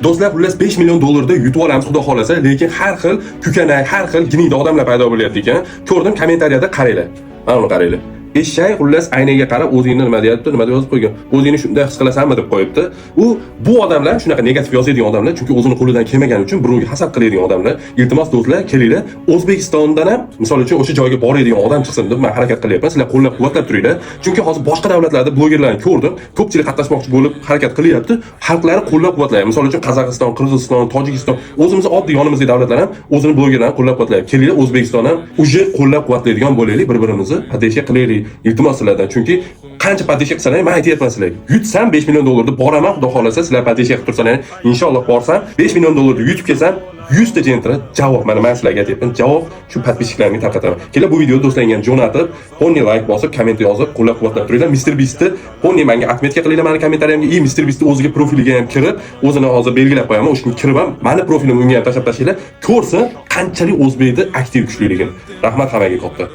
Do'stlar, xullas 5 million dollarda yutib olamiz xudo xolasa, lekin har xil kukanay, har xil gniyda odamlar paydo bo'lyapti ekan. Ko'rdim kommentariyada qaranglar. Mana buni qaranglar. Eshak xullas aynaga qarab o'zingni nima deyapti, nima deb yozib qo'ygan. O'zingni shunday his qilasanmi deb qo'yibdi. Bu odamlar shunaqa negativ yozadigan odamlar, chunki o'zini qo'lidan kelmagani uchun birovga hasad qiladigan odamlar. Iltimos do'stlar, kelinglar, O'zbekistondan ham, misol uchun o'sha joyga boradigan odam chiqsin deb men harakat qilyapman. Sizlar qo'llab-quvvatlab turinglar. Chunki hozir boshqa davlatlarda blogerlarni ko'rdim, ko'pchilik qatnashmoqchi bo'lib harakat qilyapti. Xalqlari qo'llab-quvvatlayapti. Misol uchun Qozog'iston, Qirg'iziston, Tojikiston, o'zimiz oddiy yonimizdagi davlatlar ham o'zini blogerlarni qo'llab-quvvatlayapti. Kelinglar, O'zbekiston ham uje qo'llab-quvvatlaydigan bo'laylik, bir-birimizni podesha qilaylik. Iltimos sizlardan, chunki qancha podesha qilsalaring, men aytayapman sizlarga. Yutsam 5 million dollarda boraman, xudo xolasa, sizlar podesha qilib tursalaring, inshaalloh borsam 5 million dollarda yutib kelsam, 100 ta jentra javob, mana men sizlarga aytayapman, javob shu podpischiklarimga tarqataman. Kelar bu videoni do'stlaringga ham jo'natib, ponni like bosib, komment yozib, qo'llab-quvvatlab turinglar. Mr. Beast'ni ponni menga atmetka qilinglar meni kommentariyamga. Mr. Beast'ni o'ziga profiliga ham kirib, o'zini hozir belgilab qo'yaman. O'shga kirib ham meni profilimni unga ham tashlab tashlaylar. Ko'rsin qanchalik o'zbekda aktiv kuchliligini. Rahmat hammaga katta.